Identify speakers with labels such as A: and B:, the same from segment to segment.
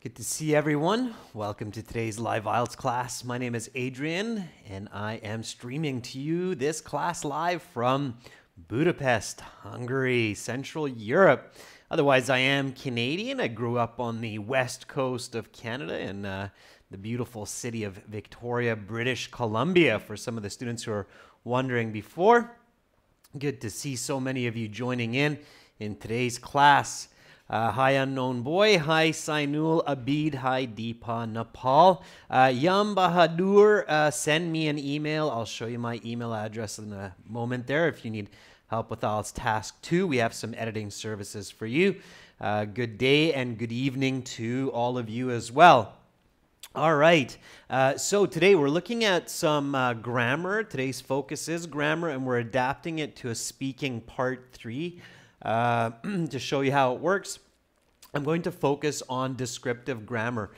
A: Good to see everyone. Welcome to today's live IELTS class. My name is Adrian and I am streaming to you this class live from Budapest, Hungary, Central Europe. Otherwise, I am Canadian. I grew up on the west coast of Canada in the beautiful city of Victoria, British Columbia, for some of the students who are wondering before. Good to see so many of you joining in today's class. Hi Unknown Boy, hi Sainul Abid, hi Deepa Nepal. Yam Bahadur, send me an email. I'll show you my email address in a moment there if you need help with IELTS Task 2. We have some editing services for you. Good day and good evening to all of you as well. All right, so today we're looking at some grammar. Today's focus is grammar and we're adapting it to a speaking part 3. To show you how it works, I'm going to focus on descriptive grammar.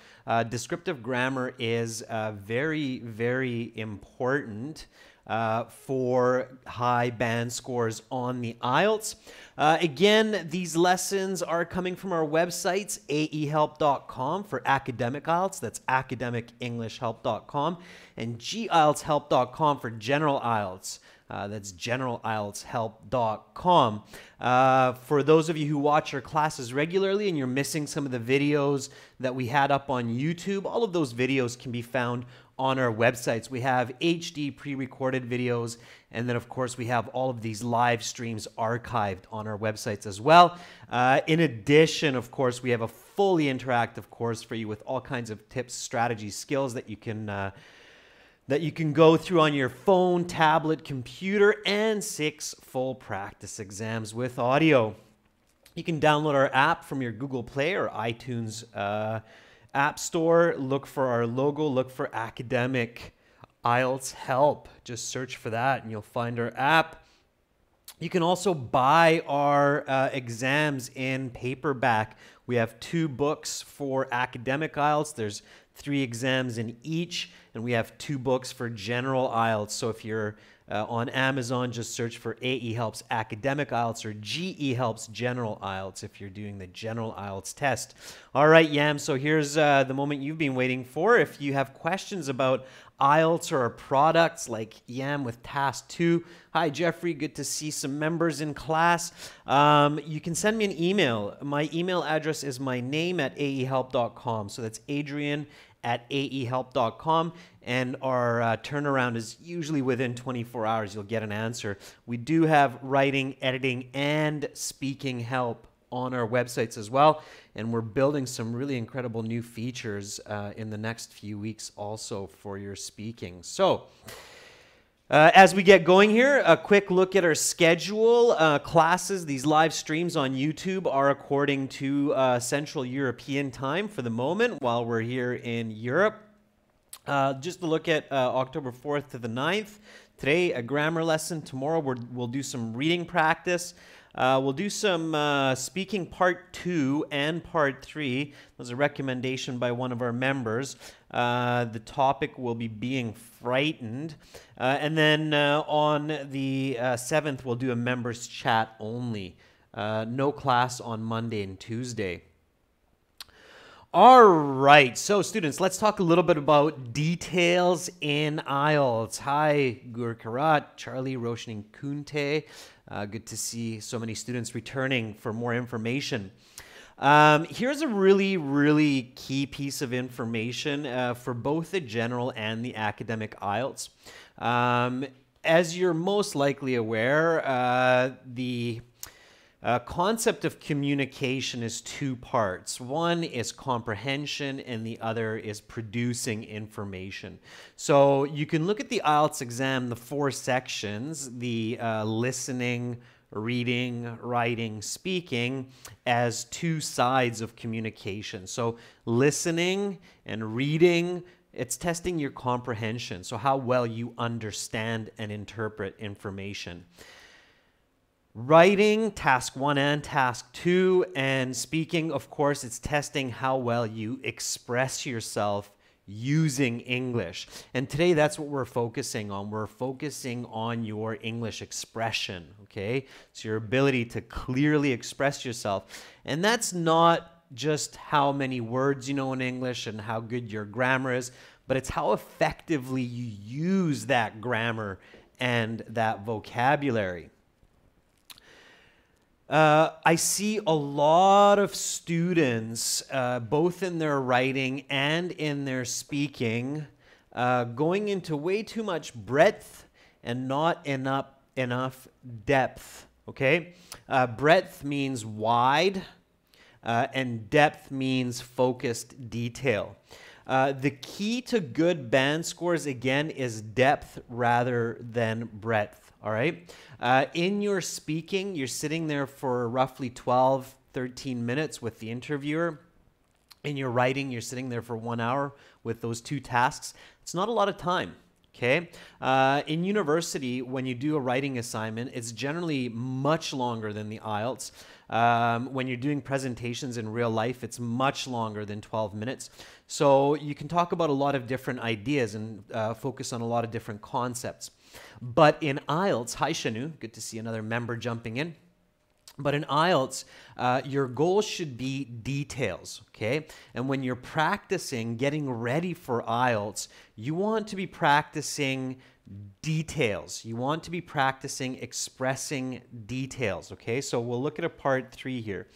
A: Descriptive grammar is very, very important for high band scores on the IELTS. Again, these lessons are coming from our websites, aehelp.com for academic IELTS, that's academicenglishhelp.com, and gieltshelp.com for general IELTS. That's generalieltshelp.com. For those of you who watch our classes regularly and you're missing some of the videos that we had up on YouTube, all of those videos can be found on our websites. We have HD pre-recorded videos, and then of course we have all of these live streams archived on our websites as well. In addition, of course, we have a fully interactive course for you with all kinds of tips, strategies, skills that you can go through on your phone, tablet, computer, and 6 full practice exams with audio. You can download our app from your Google Play or iTunes App Store. Look for our logo, look for Academic IELTS Help. Just search for that and you'll find our app. You can also buy our exams in paperback. We have 2 books for academic IELTS. There's 3 exams in each, and we have 2 books for general IELTS. So if you're on Amazon, just search for AE Helps Academic IELTS or GE Helps General IELTS if you're doing the general IELTS test. All right, Yam, so here's the moment you've been waiting for. If you have questions about IELTS or our products like Yam with Task 2. Hi, Jeffrey. Good to see some members in class. You can send me an email. My email address is my name at aehelp.com. So that's adrian@aehelp.com. And our turnaround is usually within 24 hours. You'll get an answer. We do have writing, editing, and speaking help on our websites as well, and we're building some really incredible new features in the next few weeks also for your speaking. So as we get going here, a quick look at our schedule. Classes, these live streams on YouTube are according to Central European time for the moment while we're here in Europe. Just to look at October 4th to the 9th. Today, a grammar lesson. Tomorrow, we'll do some reading practice. We'll do some speaking part 2 and part 3. That was a recommendation by one of our members. The topic will be being frightened. And then on the 7th, we'll do a members chat only. No class on Monday and Tuesday. All right, so students, let's talk a little bit about details in IELTS. Hi, Gurkarat, Charlie, Roshni, Kunte. Good to see so many students returning for more information. Here's a really, really key piece of information for both the general and the academic IELTS. As you're most likely aware, the concept of communication is 2 parts. One is comprehension and the other is producing information. So you can look at the IELTS exam, the 4 sections, the listening, reading, writing, speaking, as 2 sides of communication. So listening and reading, it's testing your comprehension, so how well you understand and interpret information. Writing, task 1 and task 2, and speaking, of course, it's testing how well you express yourself using English. And today that's what we're focusing on. We're focusing on your English expression, okay? So your ability to clearly express yourself. And that's not just how many words you know in English and how good your grammar is, but it's how effectively you use that grammar and that vocabulary. I see a lot of students, both in their writing and in their speaking, going into way too much breadth and not enough depth, okay? Breadth means wide, and depth means focused detail. The key to good band scores, again, is depth rather than breadth. All right. In your speaking, you're sitting there for roughly 12, 13 minutes with the interviewer. In your writing, you're sitting there for 1 hour with those two tasks. It's not a lot of time. Okay. In university, when you do a writing assignment, it's generally much longer than the IELTS. When you're doing presentations in real life, it's much longer than 12 minutes. So you can talk about a lot of different ideas and focus on a lot of different concepts. But in IELTS, hi Shanu, good to see another member jumping in. But in IELTS, your goal should be details, okay? And when you're practicing, getting ready for IELTS, you want to be practicing details. You want to be practicing expressing details, okay? So we'll look at a part 3 here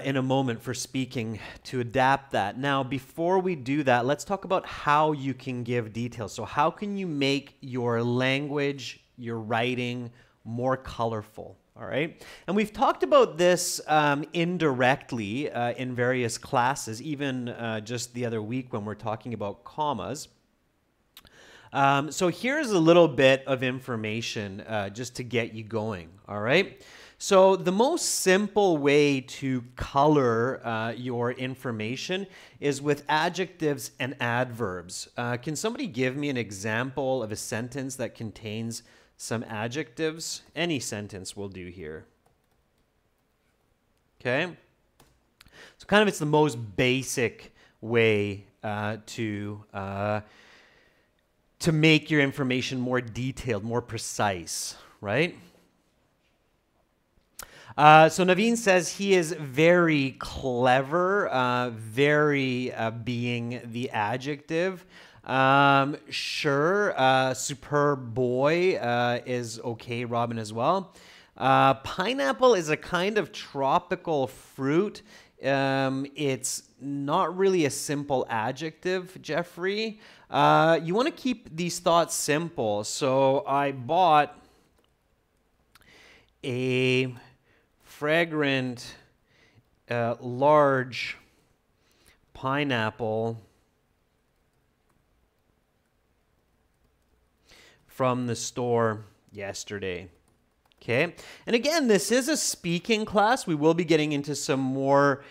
A: in a moment for speaking to adapt that. Now, before we do that, let's talk about how you can give details. So how can you make your language, your writing more colorful? All right. And we've talked about this indirectly in various classes, even just the other week when we're talking about commas. So here's a little bit of information just to get you going. All right. So the most simple way to color your information is with adjectives and adverbs. Can somebody give me an example of a sentence that contains some adjectives? Any sentence will do here. Okay. So kind of it's the most basic way to make your information more detailed, more precise, right? So Naveen says he is very clever, very being the adjective. Sure, superb boy is okay, Robin, as well. Pineapple is a kind of tropical fruit. It's not really a simple adjective, Jeffrey. You want to keep these thoughts simple. So I bought a fragrant, large pineapple from the store yesterday. Okay, and again, this is a speaking class. We will be getting into some more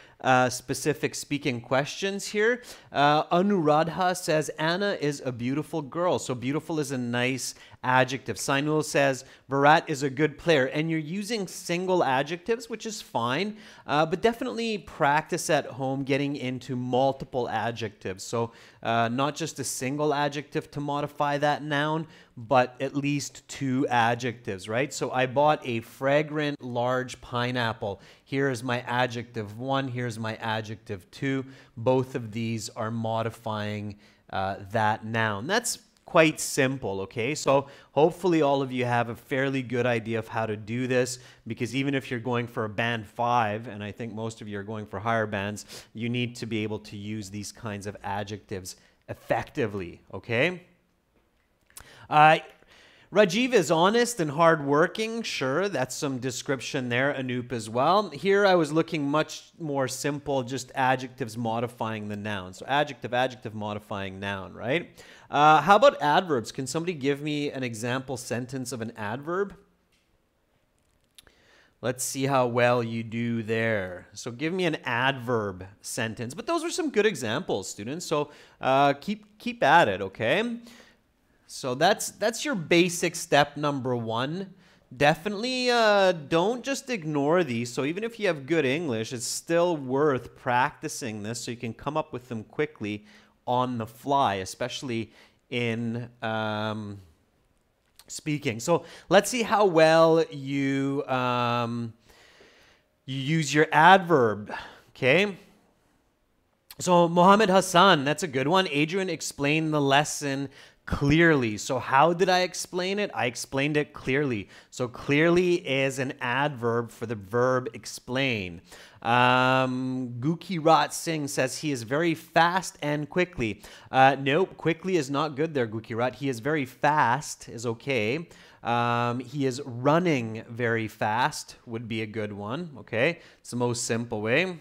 A: specific speaking questions here. Anuradha says, Anna is a beautiful girl. So beautiful is a nice adjective. Sainul says, Virat is a good player. And you're using single adjectives, which is fine, but definitely practice at home getting into multiple adjectives. So not just a single adjective to modify that noun, but at least 2 adjectives, right? So I bought a fragrant, large pineapple. Here's my adjective 1, here's my adjective 2. Both of these are modifying that noun. That's quite simple, okay? So hopefully all of you have a fairly good idea of how to do this, because even if you're going for a band 5, and I think most of you are going for higher bands, you need to be able to use these kinds of adjectives effectively, okay? Rajiv is honest and hardworking. Sure, that's some description there. Anoop as well. Here I was looking much more simple, just adjectives modifying the noun. So adjective, adjective modifying noun, right? How about adverbs? Can somebody give me an example sentence of an adverb? Let's see how well you do there. So give me an adverb sentence. But those are some good examples, students. So keep at it, okay? So that's your basic step number 1. Definitely don't just ignore these. So even if you have good English, it's still worth practicing this so you can come up with them quickly on the fly, especially in speaking. So let's see how well you use your adverb. Okay. So Mohammed Hassan, that's a good one. Adrian explained the lesson clearly. So how did I explain it? I explained it clearly. So clearly is an adverb for the verb explain. Guki Rat Singh says he is very fast and quickly. Nope, quickly is not good there, Guki Rat. He is very fast is okay. He is running very fast would be a good one. Okay, it's the most simple way.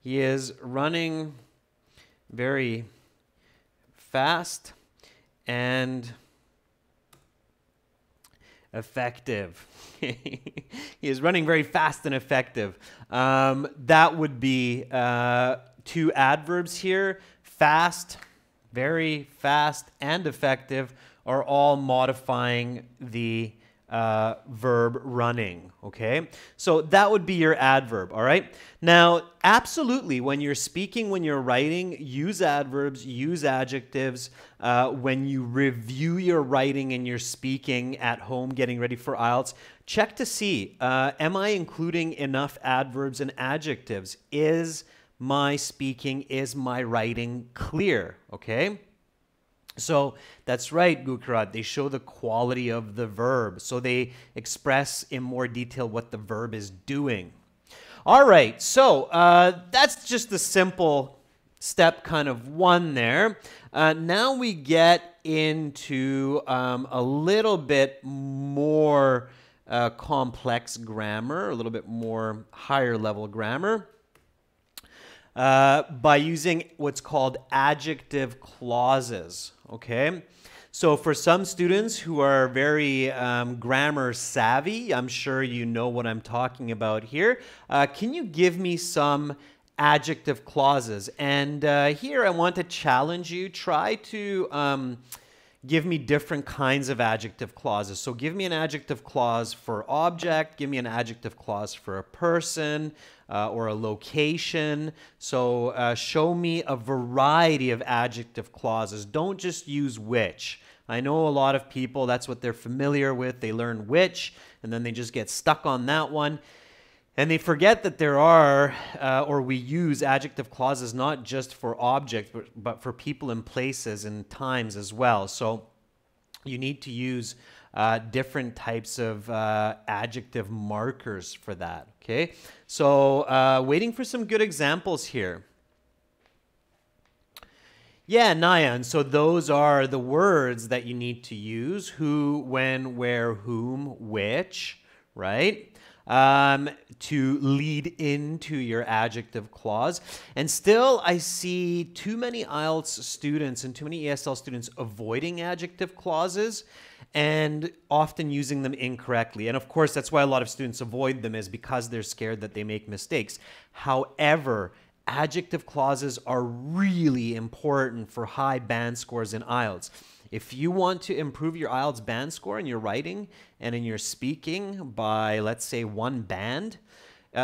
A: He is running very fast and effective. He is running very fast and effective. That would be two adverbs here. Fast, very fast, and effective are all modifying the verb running, okay? So that would be your adverb, all right? Now, absolutely, when you're speaking, when you're writing, use adverbs, use adjectives. When you review your writing and your speaking at home, getting ready for IELTS, check to see, am I including enough adverbs and adjectives? Is my speaking, is my writing clear, okay? So that's right, Gukrat. They show the quality of the verb. So they express in more detail what the verb is doing. All right, so that's just the simple step kind of one there. Now we get into a little bit more complex grammar, a little bit more higher level grammar. By using what's called adjective clauses, okay? So for some students who are very grammar savvy, I'm sure you know what I'm talking about here. Can you give me some adjective clauses? And here I want to challenge you. Try to give me different kinds of adjective clauses. So give me an adjective clause for object, give me an adjective clause for a person or a location. So show me a variety of adjective clauses. Don't just use which. I know a lot of people, that's what they're familiar with. They learn which, and then they just get stuck on that one. And they forget that there are, or we use adjective clauses not just for objects, but for people and places and times as well. So you need to use different types of adjective markers for that, okay? So waiting for some good examples here. Yeah, Nayan, so those are the words that you need to use. Who, when, where, whom, which, right? To lead into your adjective clause. And still, I see too many IELTS students and too many ESL students avoiding adjective clauses and often using them incorrectly. And of course, that's why a lot of students avoid them, is because they're scared that they make mistakes. However, adjective clauses are really important for high band scores in IELTS. If you want to improve your IELTS band score in your writing and in your speaking by, let's say, 1 band,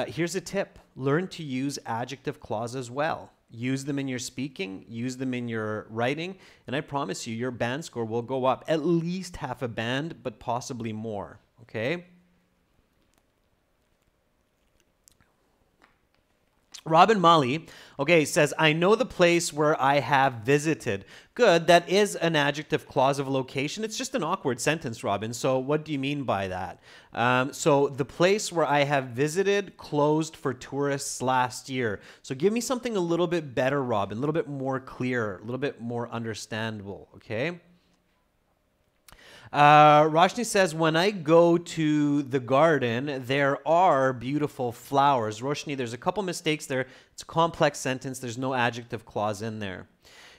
A: here's a tip. Learn to use adjective clauses well. Use them in your speaking, use them in your writing, and I promise you, your band score will go up at least half a band, but possibly more, okay? Robin Mali, okay, says, I know the place where I have visited. Good, that is an adjective clause of location. It's just an awkward sentence, Robin. So what do you mean by that? So the place where I have visited closed for tourists last year. So give me something a little bit better, Robin, a little bit more clear, a little bit more understandable, okay? Roshni says, when I go to the garden, there are beautiful flowers. Roshni, there's a couple mistakes there. It's a complex sentence. There's no adjective clause in there.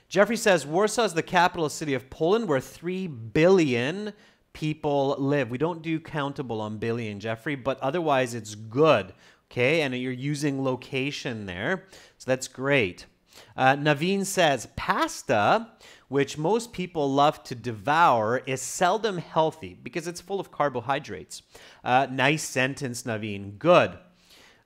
A: Jeffrey says, Warsaw is the capital city of Poland where 3 billion people live. We don't do countable on billion, Jeffrey, but otherwise it's good, okay? And you're using location there, so that's great. Naveen says, pasta, which most people love to devour, is seldom healthy because it's full of carbohydrates. Nice sentence, Naveen. Good.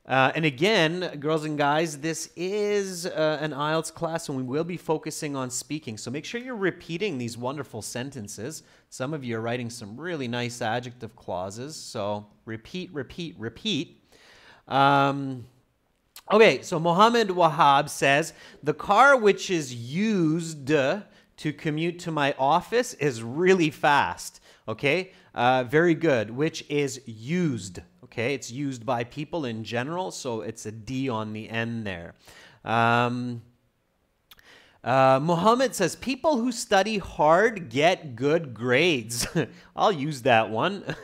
A: And again, girls and guys, this is an IELTS class, and we will be focusing on speaking. So make sure you're repeating these wonderful sentences. Some of you are writing some really nice adjective clauses. So repeat, repeat, repeat. Okay, so Mohammed Wahab says, the car which is used to commute to my office is really fast. Okay, very good. Which is used. Okay, it's used by people in general, so it's a D on the end there. Mohammed says, people who study hard get good grades. I'll use that one.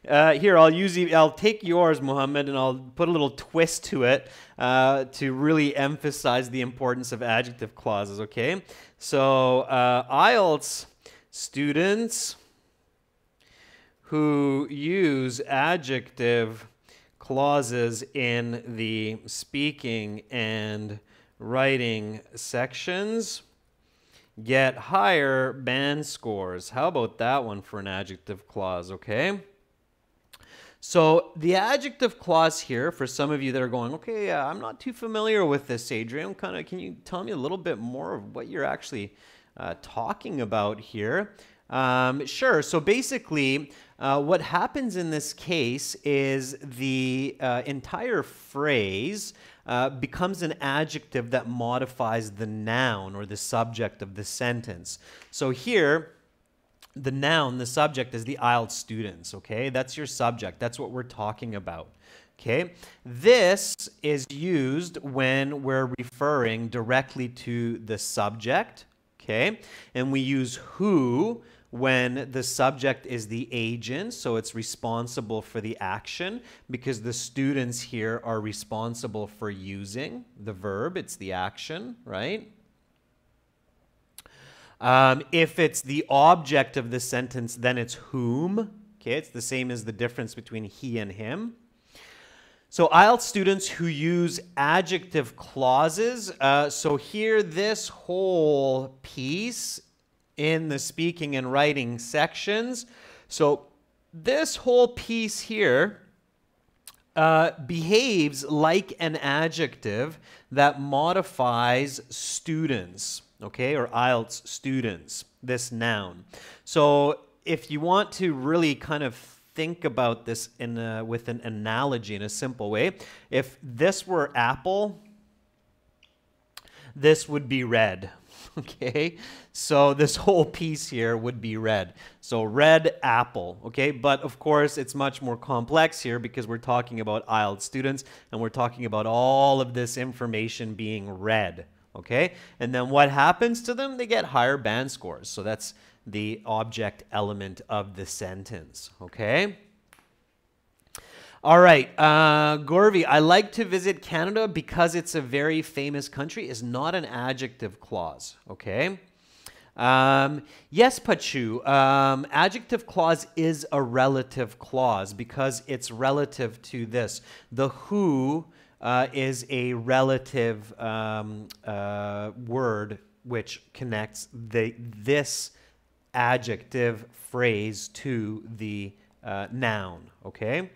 A: Here, I'll take yours, Mohammed, and I'll put a little twist to it to really emphasize the importance of adjective clauses, okay? So, IELTS students who use adjective clauses in the speaking and writing sections get higher band scores. How about that one for an adjective clause, okay? So the adjective clause here, for some of you that are going, okay, I'm not too familiar with this, Adrian, can you tell me a little bit more of what you're actually talking about here? Sure. So basically, what happens in this case is the entire phrase becomes an adjective that modifies the noun or the subject of the sentence. So here, the noun, the subject, is the IELTS students, okay? That's your subject. That's what we're talking about, okay? This is used when we're referring directly to the subject, okay? And we use who when the subject is the agent, so it's responsible for the action, because the students here are responsible for using the verb. It's the action, right? If it's the object of the sentence, then it's whom. Okay, it's the same as the difference between he and him. So IELTS students who use adjective clauses, so here this whole piece in the speaking and writing sections, so this whole piece here behaves like an adjective that modifies students, okay, or IELTS students, this noun. So if you want to really kind of think about this with an analogy in a simple way, if this were apple, this would be red, okay? So this whole piece here would be red. So red apple, okay? But of course, it's much more complex here because we're talking about IELTS students and we're talking about all of this information being red, okay? And then what happens to them? They get higher band scores. So that's the object element of the sentence, okay? All right, Gorvi, I like to visit Canada because it's a very famous country is not an adjective clause, okay? Yes, Pachu, adjective clause is a relative clause because it's relative to this. The who is a relative word which connects this adjective phrase to the noun, okay?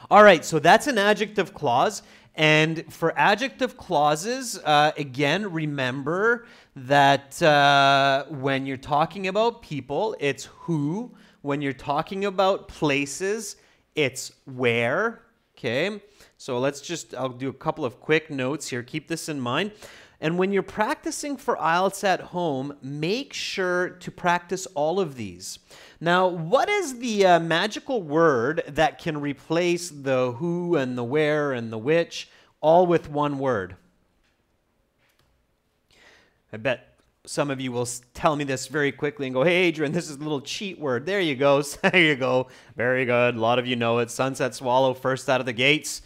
A: All right, so that's an adjective clause. And for adjective clauses, again, remember that when you're talking about people, it's who. When you're talking about places, it's where, okay? So I'll do a couple of quick notes here. Keep this in mind. And when you're practicing for IELTS at home, make sure to practice all of these. Now, what is the magical word that can replace the who and the where and the which all with one word? I bet some of you will tell me this very quickly and go, hey, Adrian, this is a little cheat word. There you go. There you go. Very good. A lot of you know it. Sunset Swallow, first out of the gates.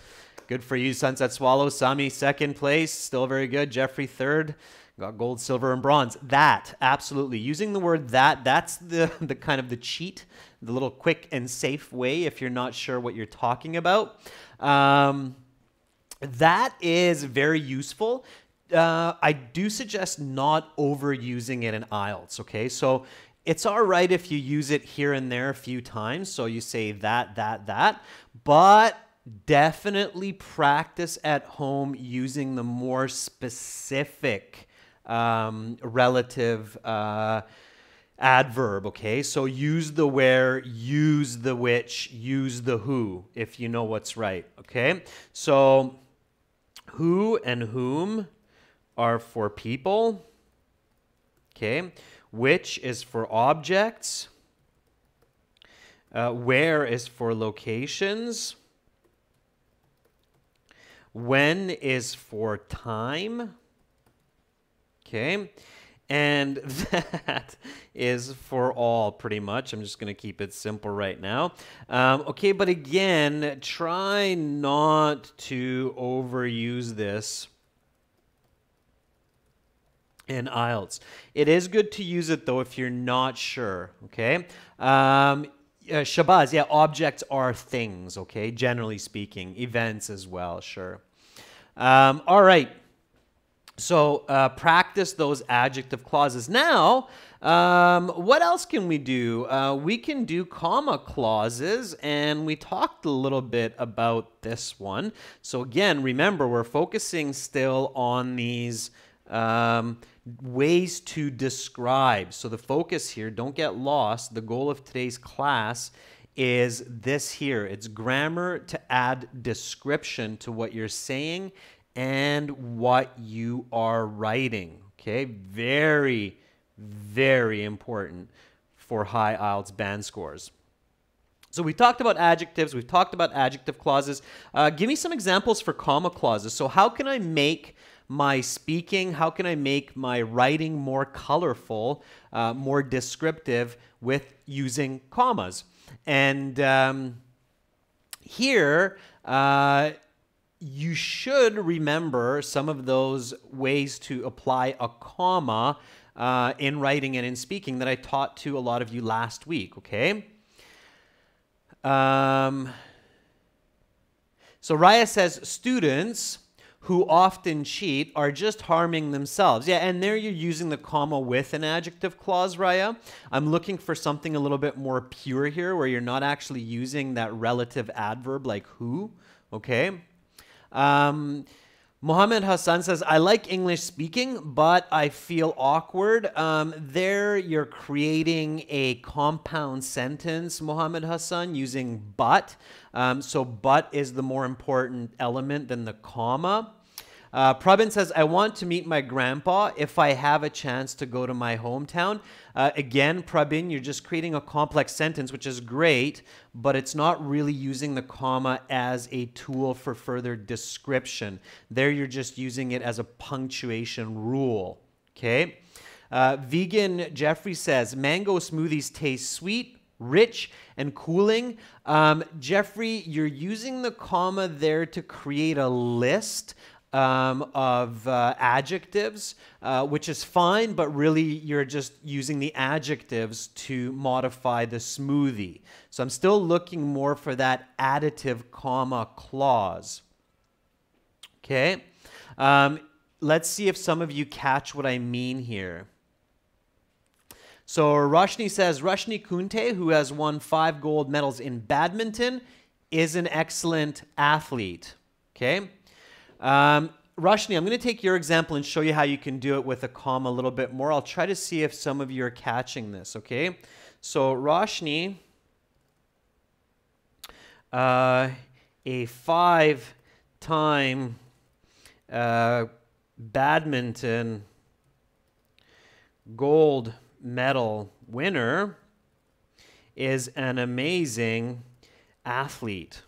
A: Good for you, Sunset Swallow. Sami, second place. Still very good. Jeffrey, third. Got gold, silver, and bronze. That, absolutely. Using the word that's the kind of the cheat, the little quick and safe way if you're not sure what you're talking about. That is very useful. I do suggest not overusing it in IELTS, okay? So it's all right if you use it here and there a few times. So you say that, but definitely practice at home using the more specific relative adverb, okay? So use the where, use the which, use the who, if you know what's right, okay? So Who and whom are for people. Okay. Which is for objects. Where is for locations. When is for time. Okay. And that is for all, pretty much. I'm just going to keep it simple right now. Okay, but again, try not to overuse this in IELTS. It is good to use it, though, if you're not sure, okay? Shabazz, yeah, objects are things, okay? Generally speaking. Events as well, sure. All right. So practice those adjective clauses. Now, what else can we do? We can do comma clauses, and we talked a little bit about this one. So again, remember, we're focusing still on these ways to describe. So the focus here, don't get lost. The goal of today's class is this here. It's grammar to add description to what you're saying and what you are writing. Okay, very, very important for high IELTS band scores. So we talked about adjectives, we've talked about adjective clauses. Give me some examples for comma clauses. So how can I make my speaking, how can I make my writing more colorful, more descriptive with using commas? And here, you should remember some of those ways to apply a comma in writing and in speaking that I taught to a lot of you last week, okay? So Raya says, students who often cheat are just harming themselves. Yeah, and there you're using the comma with an adjective clause, Raya. I'm looking for something a little bit more pure here where you're not actually using that relative adverb like who, okay? Mohammed Hassan says, I like English speaking, but I feel awkward. There you're creating a compound sentence, Mohammed Hassan, using but. So but is the more important element than the comma. Prabin says, I want to meet my grandpa if I have a chance to go to my hometown. Again, Prabin, you're just creating a complex sentence, which is great, but it's not really using the comma as a tool for further description. There you're just using it as a punctuation rule, okay? Vegan Jeffrey says, mango smoothies taste sweet, rich, and cooling. Jeffrey, you're using the comma there to create a list of adjectives, which is fine, but really you're just using the adjectives to modify the smoothie. So I'm still looking more for that additive comma clause. Okay? Let's see if some of you catch what I mean here. So Roshni says, Roshni Kunte, who has won 5 gold medals in badminton, is an excellent athlete. Okay? Roshni, I'm going to take your example and show you how you can do it with a comma a little bit more. I'll try to see if some of you are catching this, okay? So Roshni, a 5-time badminton gold medal winner, is an amazing athlete.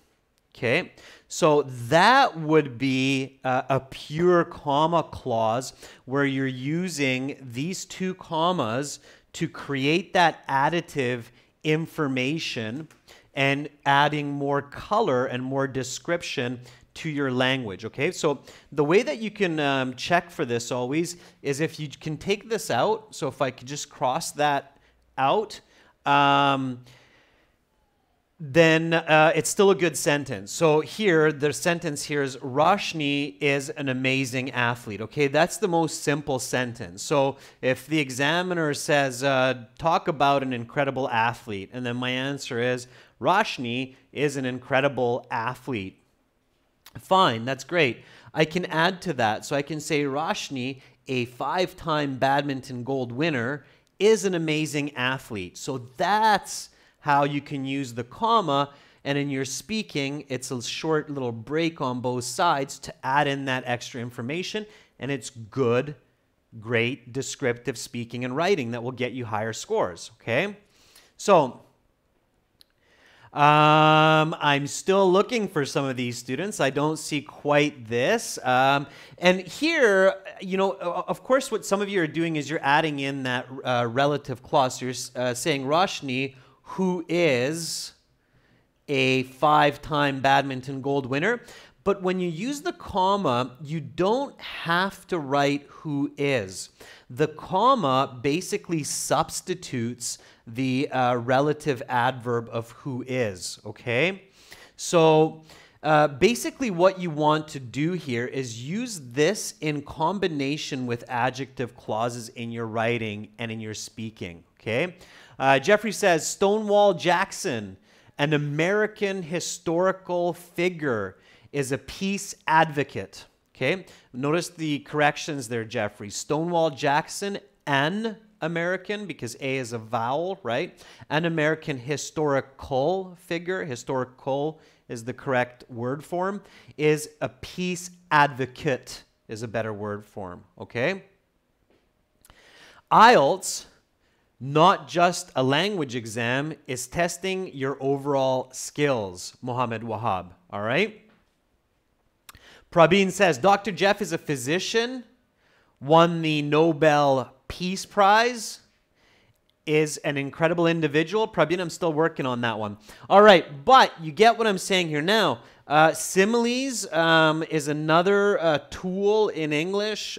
A: Okay, so that would be a pure comma clause where you're using these 2 commas to create that additive information and adding more color and more description to your language, okay? So the way that you can check for this always is if you can take this out. So if I could just cross that out, then it's still a good sentence. So here, the sentence here is, Roshni is an amazing athlete. Okay, that's the most simple sentence. So if the examiner says, talk about an incredible athlete, and then my answer is, Roshni is an incredible athlete. Fine, that's great. I can add to that. So I can say, Roshni, a 5-time badminton gold winner, is an amazing athlete. So that's how you can use the comma And in your speaking, it's a short little break on both sides to add in that extra information. And it's good, great descriptive speaking and writing that will get you higher scores, okay? So I'm still looking for some of these students. I don't see quite this. And here, you know, of course, what some of you are doing is you're adding in that relative clause. So you're saying Roshni, who is a 5-time badminton gold winner. But when you use the comma, you don't have to write who is. The comma basically substitutes the relative adverb of who is, okay? So basically what you want to do here is use this in combination with adjective clauses in your writing and in your speaking, okay? Jeffrey says, Stonewall Jackson, an American historical figure, is a peace advocate, okay? Notice the corrections there, Jeffrey. Stonewall Jackson, an American, because A is a vowel, right? An American historical figure, historical is the correct word form, is a peace advocate is a better word form, okay? IELTS, not just a language exam, is testing your overall skills, Mohammed Wahab, all right? Prabin says, Dr. Jeff is a physician, won the Nobel Peace Prize, is an incredible individual. Prabin, I'm still working on that one. All right, but you get what I'm saying here now. Similes is another tool in English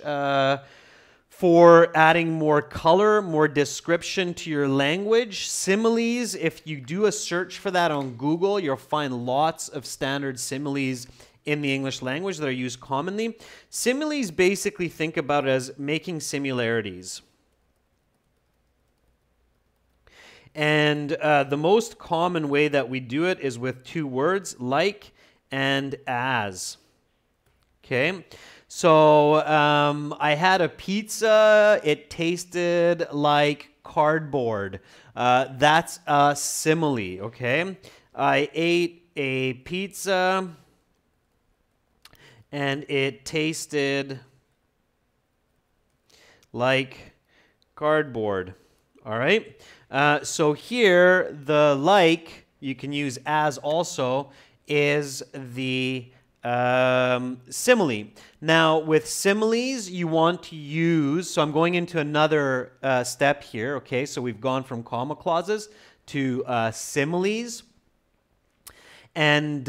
A: for adding more color, more description to your language. Similes, if you do a search for that on Google, you'll find lots of standard similes in the English language that are used commonly. Similes basically think about it as making similarities. And the most common way that we do it is with two words, like and as. Okay, so I had a pizza, it tasted like cardboard. That's a simile, okay? I ate a pizza and it tasted like cardboard, all right? So here, the like, you can use as also, is the simile. Now, with similes, you want to use, so I'm going into another step here, okay? So we've gone from comma clauses to similes. And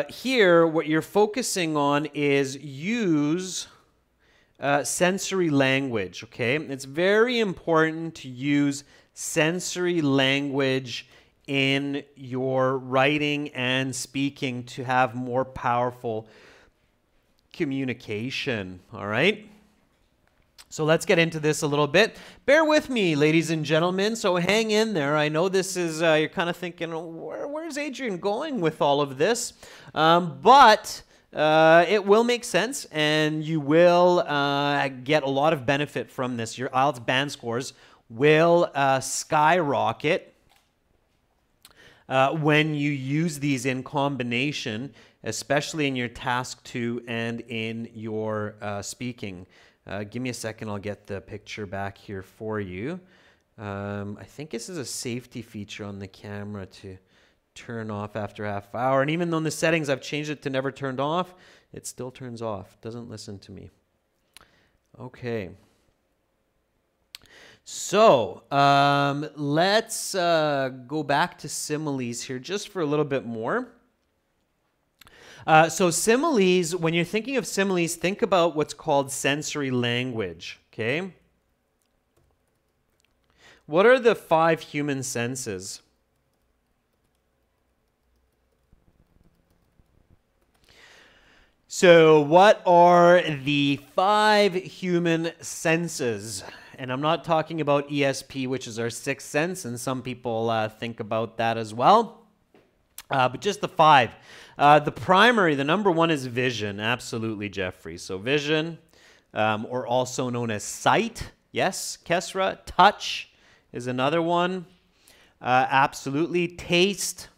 A: here, what you're focusing on is use sensory language, okay? It's very important to use sensory language in your writing and speaking to have more powerful communication, all right? So let's get into this a little bit. Bear with me, ladies and gentlemen, so hang in there. I know this is, you're kind of thinking, where's Adrian going with all of this? But it will make sense, and you will get a lot of benefit from this. Your IELTS band scores will skyrocket when you use these in combination, especially in your task 2 and in your speaking. Give me a second, I'll get the picture back here for you. I think this is a safety feature on the camera to turn off after half hour. And even though in the settings I've changed it to never turned off, it still turns off. Doesn't listen to me. Okay. So let's go back to similes here just for a little bit more. So similes, when you're thinking of similes, think about what's called sensory language, okay? What are the 5 human senses? So what are the 5 human senses? And I'm not talking about ESP, which is our 6th sense, and some people think about that as well. But just the 5. The primary, the number 1 is vision. Absolutely, Jeffrey. So vision, or also known as sight. Yes, Kesra. Touch is another one. Absolutely. Taste.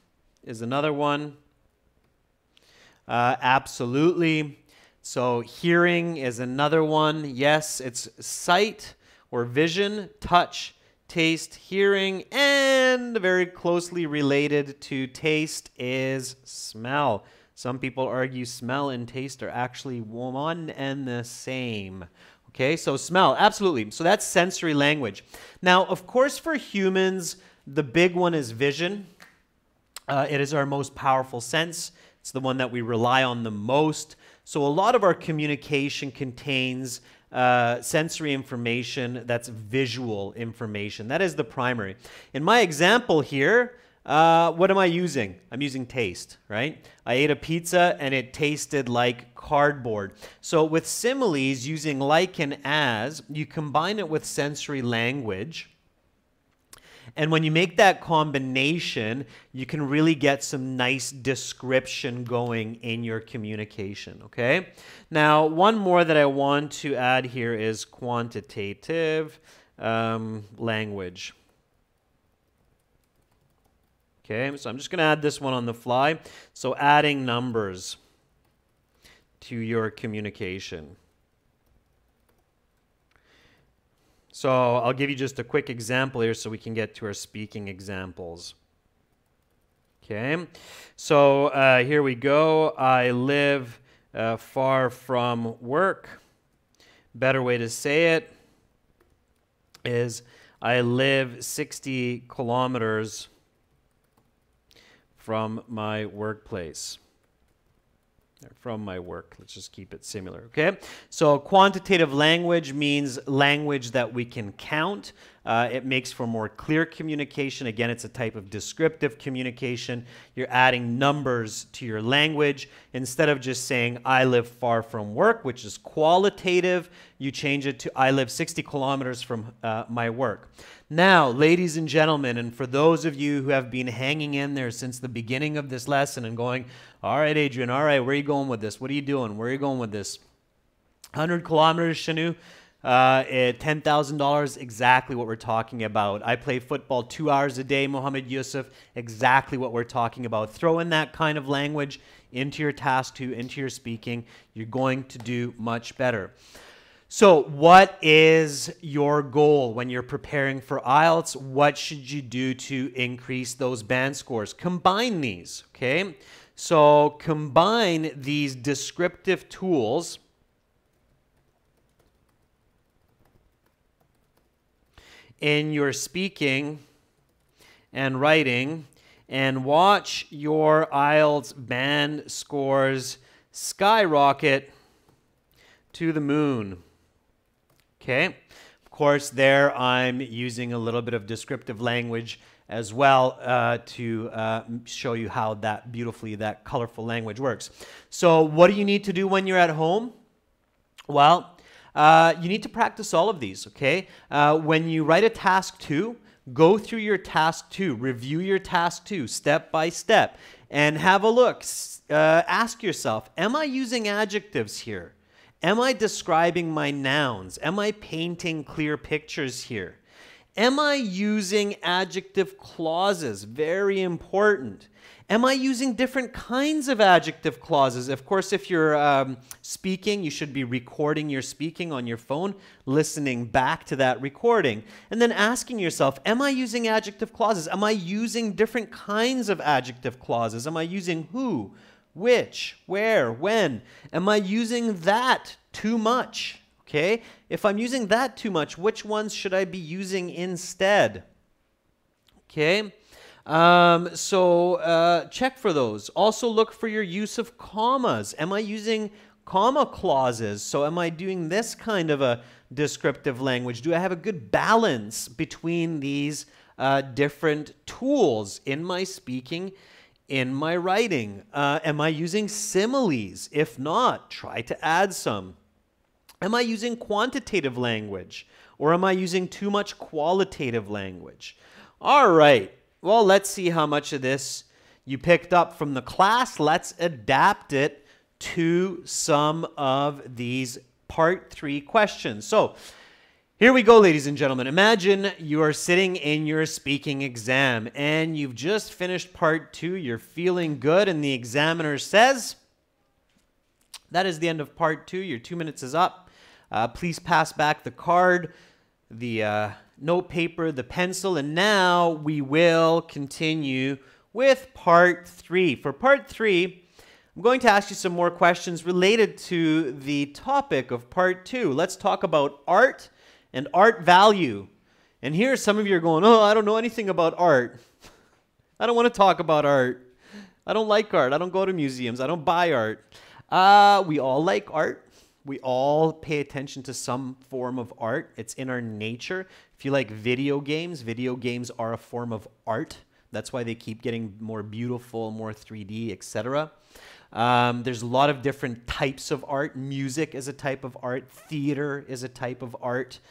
A: is another one. Absolutely. So hearing is another one. Yes, it's sight or vision, touch, taste, hearing, and very closely related to taste is smell. Some people argue smell and taste are actually one and the same. Okay, so smell, absolutely. So that's sensory language. Now, of course, for humans, the big one is vision. It is our most powerful sense. It's the one that we rely on the most. So a lot of our communication contains sensory information that's visual information. That is the primary. In my example here, what am I using? I'm using taste, right? I ate a pizza and it tasted like cardboard. So with similes, using like and as, you combine it with sensory language. And when you make that combination, you can really get some nice description going in your communication, okay? Now, one more that I want to add here is quantitative language. Okay, so I'm just going to add this one on the fly. So adding numbers to your communication. So I'll give you just a quick example here so we can get to our speaking examples. Okay, so here we go. I live far from work. Better way to say it is I live 60 kilometers from my workplace. From my work. Let's just keep it similar, okay? So quantitative language means language that we can count. It makes for more clear communication. Again, it's a type of descriptive communication. You're adding numbers to your language. Instead of just saying, I live far from work, which is qualitative, you change it to, I live 60 kilometers from my work. Now, ladies and gentlemen, and for those of you who have been hanging in there since the beginning of this lesson and going, all right, Adrian, all right, where are you going with this? What are you doing? Where are you going with this? 100 kilometers, Shanu, $10,000, exactly what we're talking about. I play football 2 hours a day, Mohammed Yusuf, exactly what we're talking about. Throw in that kind of language into your task 2, into your speaking. You're going to do much better. So what is your goal when you're preparing for IELTS? What should you do to increase those band scores? Combine these, okay? So combine these descriptive tools in your speaking and writing and watch your IELTS band scores skyrocket to the moon. Okay, of course there I'm using a little bit of descriptive language as well to show you how that beautifully, that colorful language works. So what do you need to do when you're at home? Well, you need to practice all of these, okay? When you write a task 2, go through your task 2, review your task 2 step by step, and have a look. Ask yourself, am I using adjectives here? Am I describing my nouns? Am I painting clear pictures here? Am I using adjective clauses? Very important. Am I using different kinds of adjective clauses? Of course, if you're speaking, you should be recording your speaking on your phone, listening back to that recording, and then asking yourself, am I using adjective clauses? Am I using different kinds of adjective clauses? Am I using who, which, where, when? Am I using that too much? Okay, if I'm using that too much, which ones should I be using instead? Okay, so check for those. Also look for your use of commas. Am I using comma clauses? So am I doing this kind of a descriptive language? Do I have a good balance between these different tools in my speaking, in my writing? Am I using similes? If not, try to add some. Am I using quantitative language, or am I using too much qualitative language? All right, well, let's see how much of this you picked up from the class. Let's adapt it to some of these part 3 questions. So Here we go, ladies and gentlemen. Imagine you are sitting in your speaking exam and you've just finished part 2. You're feeling good and the examiner says, that is the end of part 2. Your 2 minutes is up. Please pass back the card, the note paper, the pencil, and now we will continue with part 3. For part 3, I'm going to ask you some more questions related to the topic of part 2. Let's talk about art and art value. And here some of you are going, oh, I don't know anything about art. I don't want to talk about art. I don't like art. I don't go to museums. I don't buy art. We all like art. We all pay attention to some form of art. It's in our nature. If you like video games are a form of art. That's why they keep getting more beautiful, more 3D, etc. There's a lot of different types of art. Music is a type of art. Theater is a type of art.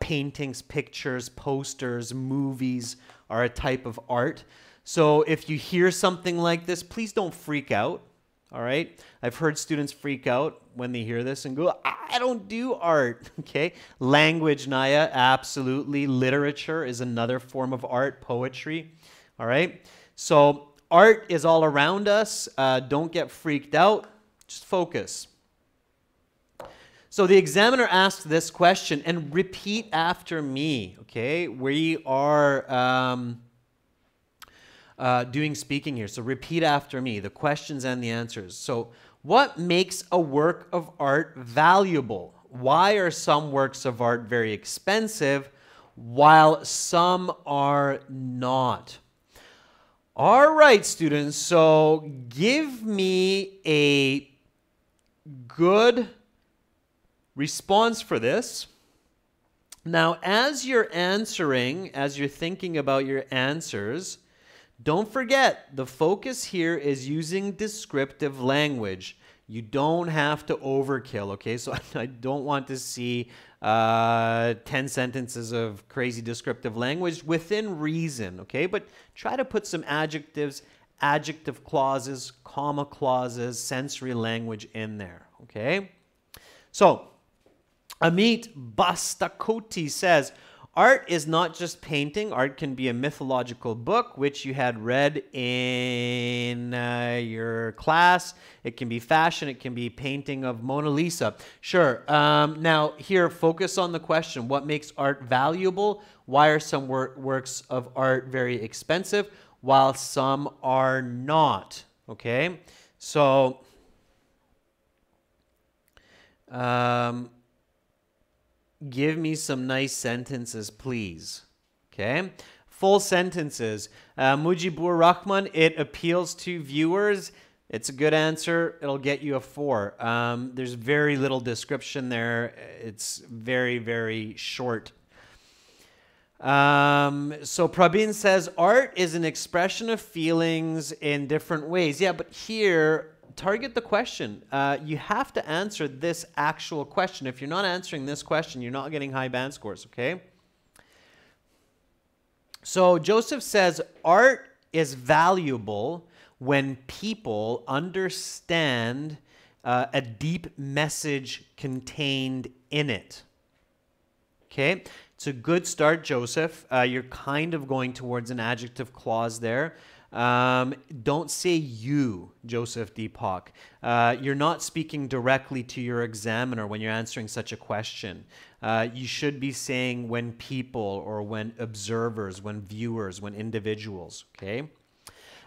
A: Paintings, pictures, posters, movies are a type of art. So if you hear something like this, please don't freak out. All right? I've heard students freak out when they hear this and go, I don't do art. Okay? Language, Naya, absolutely. Literature is another form of art, poetry. All right? So art is all around us. Don't get freaked out. Just focus. So the examiner asks this question, and repeat after me, okay? We are doing speaking here, so repeat after me, the questions and the answers. So what makes a work of art valuable? Why are some works of art very expensive while some are not? All right, students, so give me a good response for this. Now, as you're answering, as you're thinking about your answers, don't forget, the focus here is using descriptive language. You don't have to overkill, okay? So I don't want to see 10 sentences of crazy descriptive language within reason, okay? But try to put some adjectives, adjective clauses, comma clauses, sensory language in there, okay? So, Amit Bastakoti says, art is not just painting. Art can be a mythological book, which you had read in your class. It can be fashion. It can be painting of Mona Lisa. Sure. Now, here, focus on the question. What makes art valuable? Why are some works of art very expensive, while some are not? Okay? So, give me some nice sentences, please. Okay? Full sentences. Mujibur Rahman, it appeals to viewers. It's a good answer. It'll get you a 4. There's very little description there. It's very, very short. So Prabin says, art is an expression of feelings in different ways. Yeah, but here, target the question. You have to answer this actual question. If you're not answering this question, you're not getting high band scores, okay? So Joseph says, art is valuable when people understand a deep message contained in it. Okay? It's a good start, Joseph. You're kind of going towards an adjective clause there. Don't say you, Joseph Deepak. You're not speaking directly to your examiner when you're answering such a question. You should be saying when people or when observers, when viewers, when individuals, okay?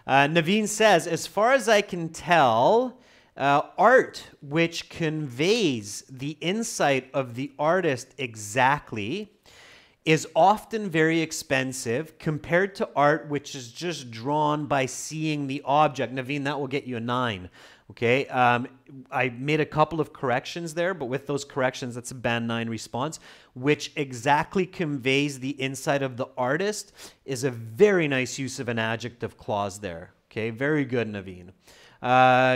A: Naveen says, as far as I can tell, art which conveys the insight of the artist exactly is often very expensive compared to art which is just drawn by seeing the object. Naveen, that will get you a 9. Okay, I made a couple of corrections there, but with those corrections, that's a band 9 response, which exactly conveys the insight of the artist is a very nice use of an adjective clause there. Okay, very good, Naveen.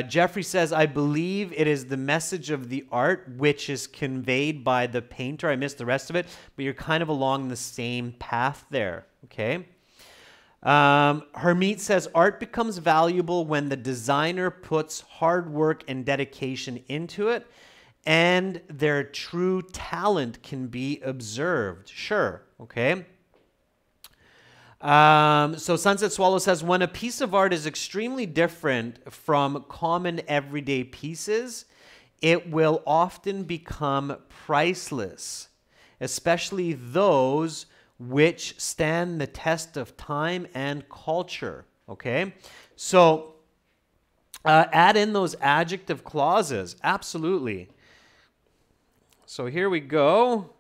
A: Jeffrey says, I believe it is the message of the art which is conveyed by the painter. I missed the rest of it, but you're kind of along the same path there, okay? Hermeet says, art becomes valuable when the designer puts hard work and dedication into it and their true talent can be observed. Sure, okay. So Sunset Swallow says, when a piece of art is extremely different from common everyday pieces, it will often become priceless, especially those which stand the test of time and culture. Okay, so add in those adjective clauses. Absolutely. So here we go.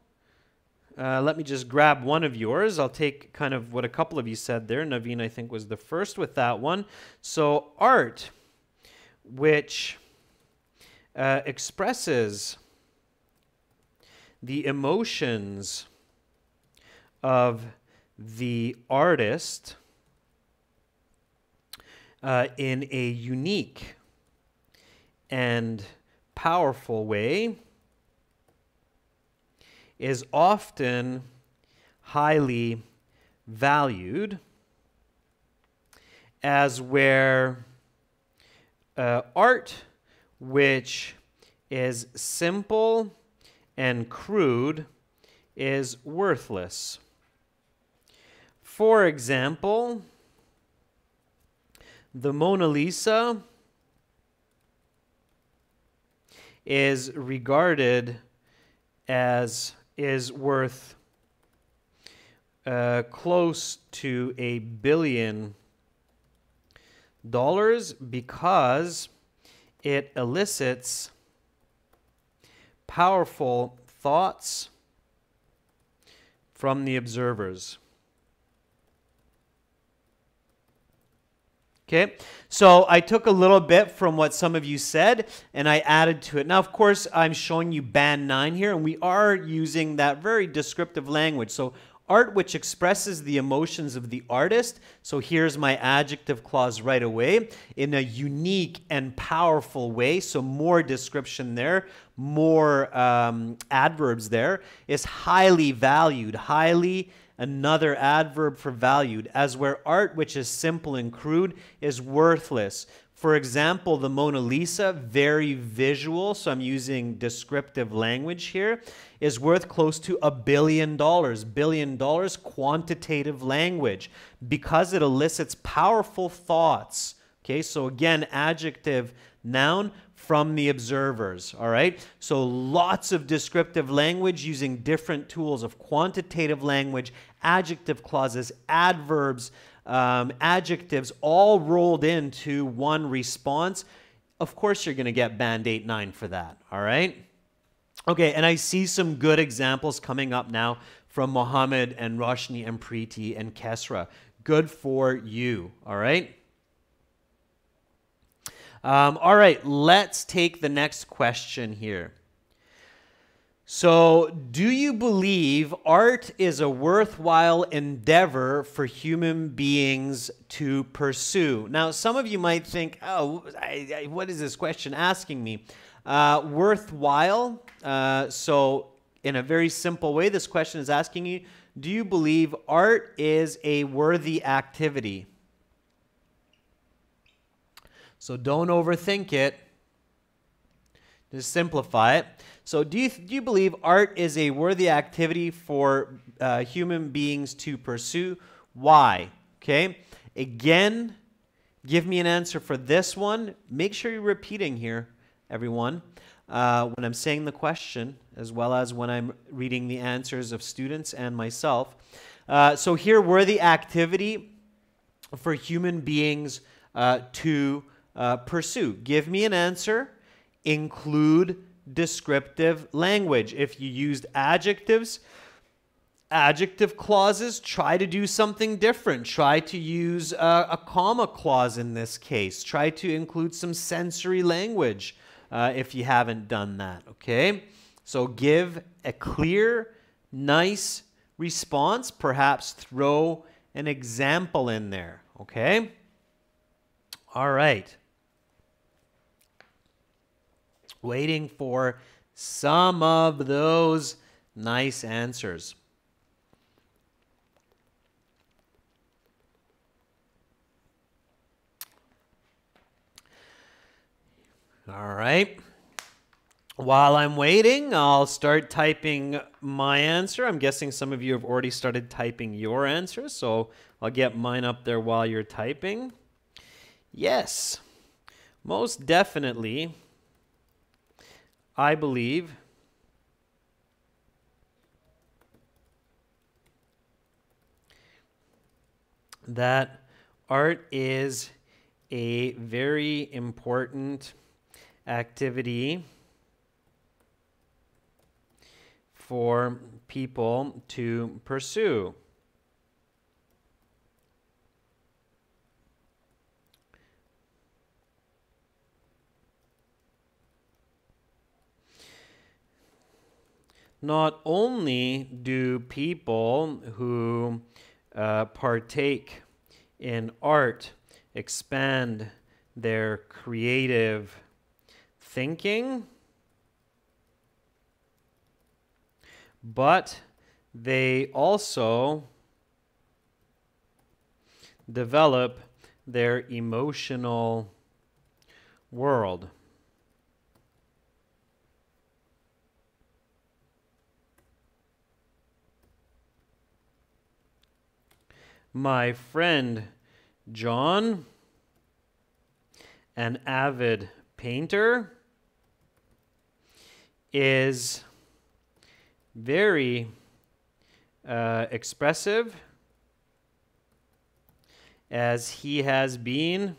A: Let me just grab one of yours. I'll take kind of what a couple of you said there. Naveen, I think, was the first with that one. So art, which expresses the emotions of the artist in a unique and powerful way, is often highly valued, as where art which is simple and crude is worthless. For example, the Mona Lisa is regarded as is worth close to $1 billion because it elicits powerful thoughts from the observers. Okay, so I took a little bit from what some of you said and I added to it. Now, of course, I'm showing you band 9 here, and we are using that very descriptive language. So art which expresses the emotions of the artist. So here's my adjective clause right away, in a unique and powerful way. So more description there, more adverbs there, is highly valued, highly, another adverb for valued, as where art which is simple and crude is worthless. For example, the Mona Lisa, very visual, so I'm using descriptive language here, is worth close to $1 billion. Billion dollars, quantitative language, because it elicits powerful thoughts. Okay, so again, adjective, noun, from the observers. All right, so lots of descriptive language using different tools of quantitative language, adjective clauses, adverbs, adjectives, all rolled into one response. Of course, you're going to get band 8, 9 for that. All right. Okay, and I see some good examples coming up now from Mohammed and Roshni and Preeti and Kesra. Good for you. All right. All right, let's take the next question here. So, do you believe art is a worthwhile endeavor for human beings to pursue? Now, some of you might think, oh, what is this question asking me? Worthwhile. So, in a very simple way, this question is asking you, do you believe art is a worthy activity? So don't overthink it. Just simplify it. So do you believe art is a worthy activity for human beings to pursue? Why? Okay. Again, give me an answer for this one. Make sure you're repeating here, everyone, when I'm saying the question, as well as when I'm reading the answers of students and myself. So here, worthy activity for human beings to pursue. Give me an answer. Include descriptive language. If you used adjectives, adjective clauses, try to do something different. Try to use a comma clause in this case. Try to include some sensory language if you haven't done that, okay? So give a clear, nice response. Perhaps throw an example in there, okay? All right. Waiting for some of those nice answers. All right. While I'm waiting, I'll start typing my answer. I'm guessing some of you have already started typing your answers, so I'll get mine up there while you're typing. Yes, most definitely, I believe that art is a very important activity for people to pursue. Not only do people who partake in art expand their creative thinking, but they also develop their emotional world. My friend John, an avid painter, is very expressive, as he has been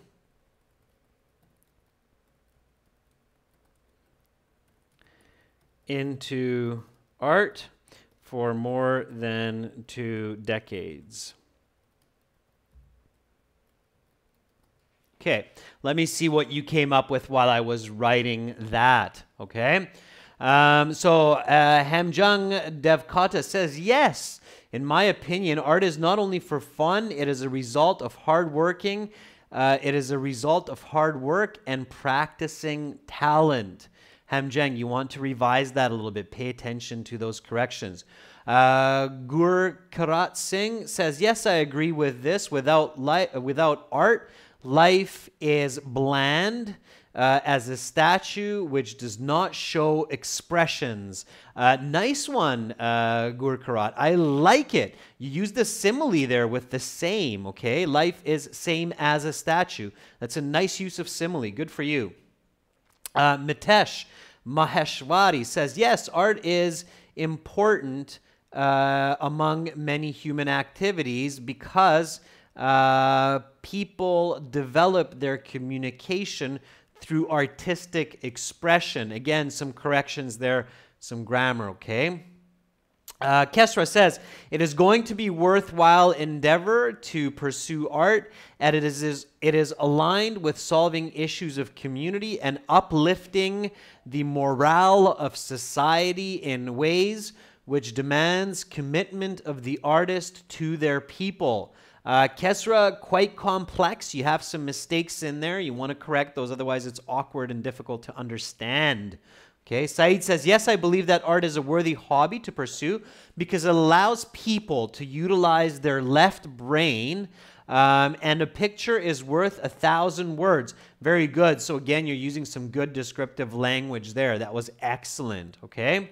A: into art for more than 2 decades. Okay, let me see what you came up with while I was writing that, okay? Hamjung Devkata says, yes, in my opinion, art is not only for fun, it is a result of hard working. It is a result of hard work and practicing talent. Hamjung, you want to revise that a little bit. Pay attention to those corrections. Gurkarat Singh says, yes, I agree with this. Without art, life is bland as a statue which does not show expressions. Nice one, Gurkarat. I like it. You used the simile there with the same, okay? Life is same as a statue. That's a nice use of simile. Good for you. Mitesh Maheshwari says, yes, art is important among many human activities because people develop their communication through artistic expression. Again, some corrections there, some grammar, okay? Kesra says, it is going to be worthwhile endeavor to pursue art, and it is aligned with solving issues of community and uplifting the morale of society in ways which demands commitment of the artist to their people. Kesra, quite complex. You have some mistakes in there. You want to correct those, otherwise it's awkward and difficult to understand. Okay, Saeed says, yes, I believe that art is a worthy hobby to pursue because it allows people to utilize their left brain, and a picture is worth 1,000 words. Very good. So again, you're using some good descriptive language there. That was excellent, okay?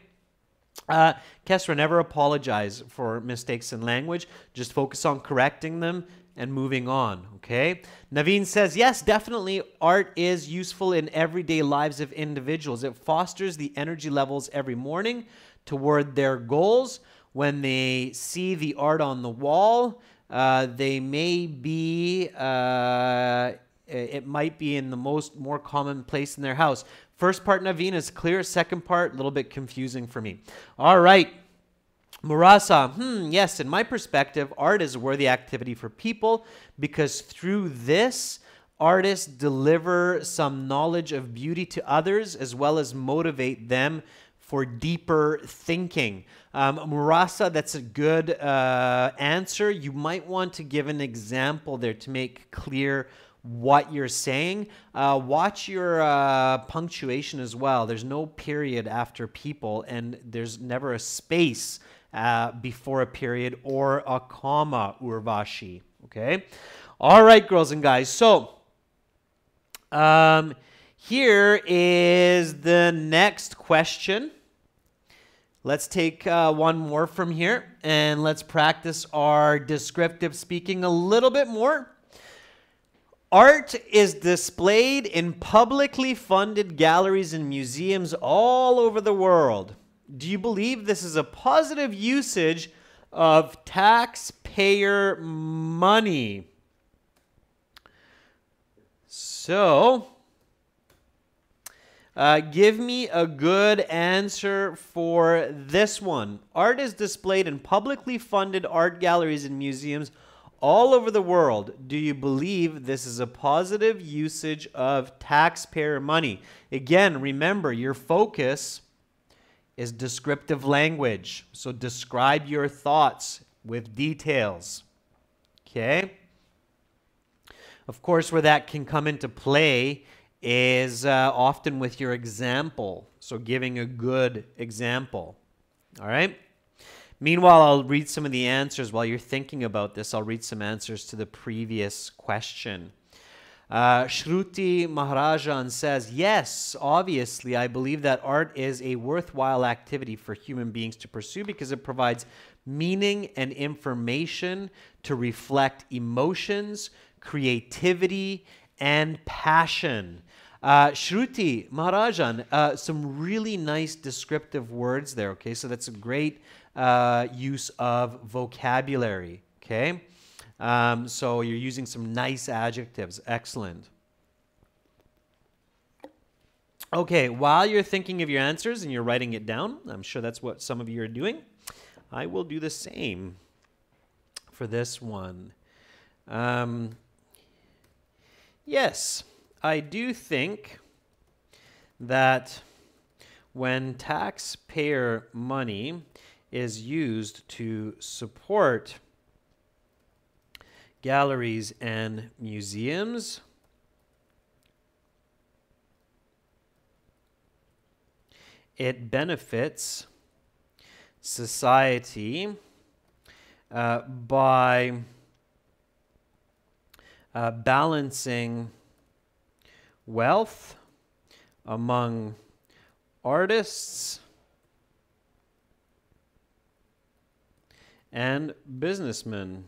A: Kesra, never apologize for mistakes in language. Just focus on correcting them and moving on, okay? Naveen says, yes, definitely art is useful in everyday lives of individuals. It fosters the energy levels every morning toward their goals. When they see the art on the wall, they may be, it might be in the more common place in their house. First part, Naveen, is clear. Second part, a little bit confusing for me. All right. Murasa, yes, in my perspective, art is a worthy activity for people because through this, artists deliver some knowledge of beauty to others as well as motivate them for deeper thinking. Murasa, that's a good answer. You might want to give an example there to make clear what you're saying. Watch your punctuation as well. There's no period after people, and there's never a space before a period or a comma, Urvashi. Okay? All right, girls and guys. So, Here is the next question. Let's take one more from here, and let's practice our descriptive speaking a little bit more. Art is displayed in publicly funded galleries and museums all over the world. Do you believe this is a positive usage of taxpayer money? So, give me a good answer for this one. Art is displayed in publicly funded art galleries and museums all over the world. Do you believe this is a positive usage of taxpayer money? Again, remember, your focus is descriptive language. So describe your thoughts with details. Okay? Of course, where that can come into play is often with your example. So giving a good example. All right? Meanwhile, I'll read some of the answers. While you're thinking about this, I'll read some answers to the previous question. Shruti Maharajan says, yes, obviously, I believe that art is a worthwhile activity for human beings to pursue because it provides meaning and information to reflect emotions, creativity, and passion. Shruti Maharajan, some really nice descriptive words there, okay? So that's a great use of vocabulary, okay? So you're using some nice adjectives. Excellent. Okay, while you're thinking of your answers and you're writing it down, I'm sure that's what some of you are doing, I will do the same for this one. Yes, I do think that when taxpayer money is used to support galleries and museums, it benefits society by balancing wealth among artists and businessmen.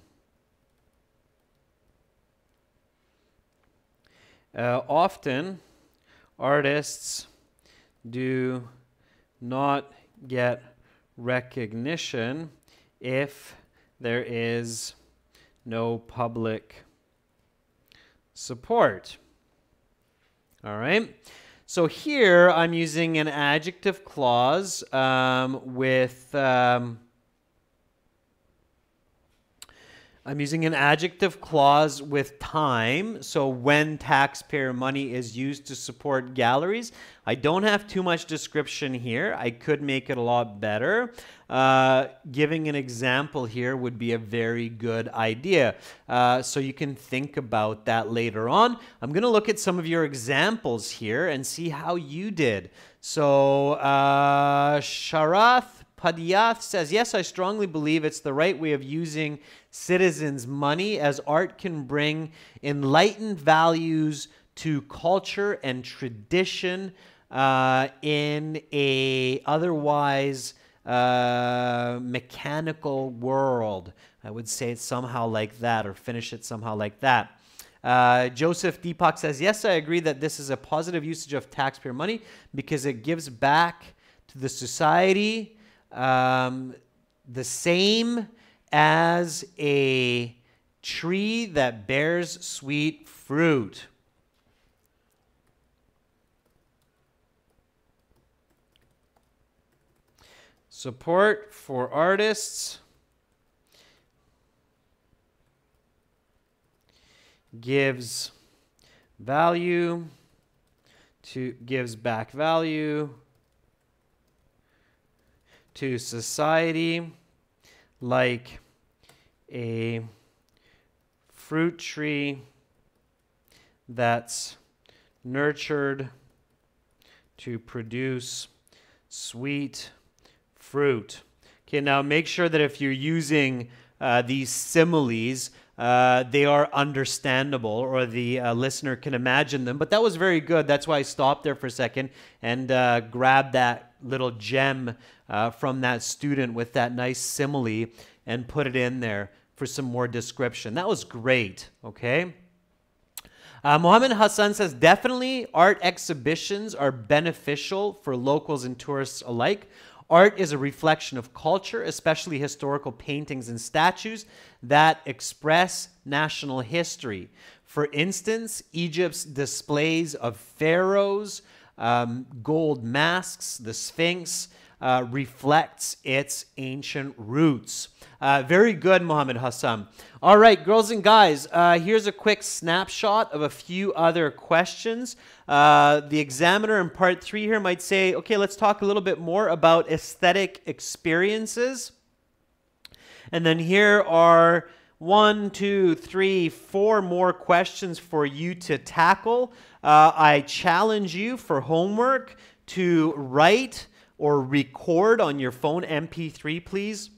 A: Often, artists do not get recognition if there is no public support. All right. So here I'm using an adjective clause with time. So when taxpayer money is used to support galleries, I don't have too much description here. I could make it a lot better. Giving an example here would be a very good idea. So you can think about that later on. I'm going to look at some of your examples here and see how you did. So Sharath Padiath says, yes, I strongly believe it's the right way of using citizens' money, as art can bring enlightened values to culture and tradition in a otherwise mechanical world. I would say it somehow like that, or finish it somehow like that. Joseph Deepak says, yes, I agree that this is a positive usage of taxpayer money because it gives back to the society the same as a tree that bears sweet fruit. Support for artists gives back value to society like a fruit tree that's nurtured to produce sweet fruit. Okay, now make sure that if you're using these similes, they are understandable, or the listener can imagine them. But that was very good. That's why I stopped there for a second and grabbed that little gem from that student with that nice simile and put it in there for some more description. That was great, okay? Mohammed Hassan says, definitely art exhibitions are beneficial for locals and tourists alike. Art is a reflection of culture, especially historical paintings and statues that express national history. For instance, Egypt's displays of pharaohs, gold masks, the Sphinx, reflects its ancient roots. Very good, Mohammed Hassan. All right, girls and guys, here's a quick snapshot of a few other questions. The examiner in part 3 here might say, okay, let's talk a little bit more about aesthetic experiences. And then here are 1, 2, 3, 4 more questions for you to tackle. I challenge you for homework to write or record on your phone, MP3 please,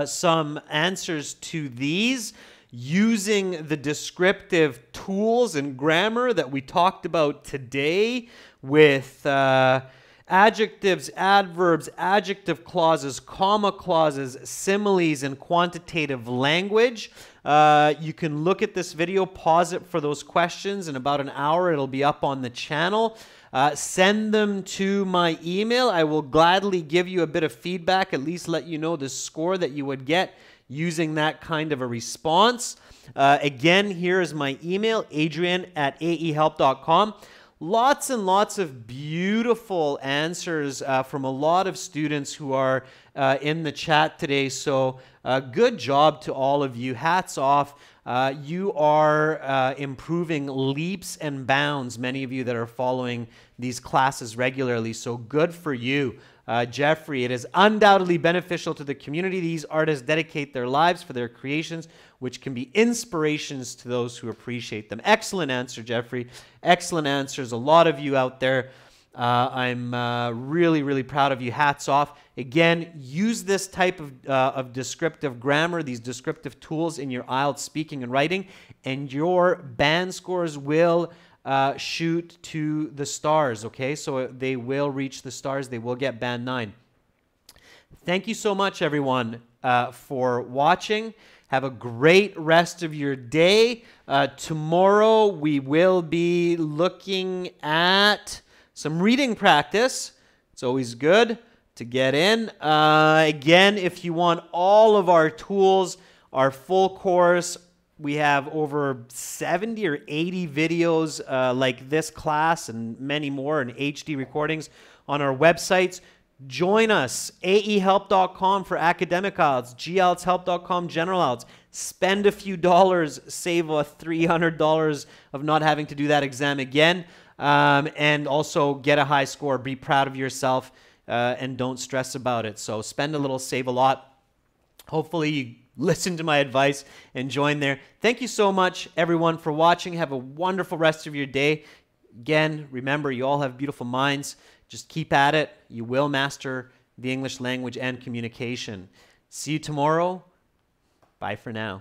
A: some answers to these using the descriptive tools and grammar that we talked about today with adjectives, adverbs, adjective clauses, comma clauses, similes, and quantitative language. You can look at this video, pause it for those questions. In about an hour, it'll be up on the channel. Send them to my email. I will gladly give you a bit of feedback, at least let you know the score that you would get using that kind of a response. Again, here is my email, adrian@aehelp.com. Lots and lots of beautiful answers from a lot of students who are in the chat today. So good job to all of you. Hats off. You are improving leaps and bounds, many of you that are following these classes regularly. So good for you. Jeffrey, it is undoubtedly beneficial to the community. These artists dedicate their lives for their creations, which can be inspirations to those who appreciate them. Excellent answer, Jeffrey. Excellent answers. A lot of you out there. I'm really, really proud of you. Hats off. Again, use this type of descriptive grammar, these descriptive tools in your IELTS speaking and writing, and your band scores will shoot to the stars, okay? So they will reach the stars. They will get band 9. Thank you so much, everyone, for watching. Have a great rest of your day. Tomorrow we will be looking at some reading practice. It's always good to get in. Again, if you want all of our tools, our full course, we have over 70 or 80 videos like this class and many more, and HD recordings on our websites. Join us, aehelp.com for academic IELTS, geltshelp.com general IELTS. Spend a few dollars, save $300 of not having to do that exam again, and also get a high score. Be proud of yourself and don't stress about it. So spend a little, save a lot. Hopefully you listen to my advice and join there. Thank you so much, everyone, for watching. Have a wonderful rest of your day. Again, remember, you all have beautiful minds. Just keep at it. You will master the English language and communication. See you tomorrow. Bye for now.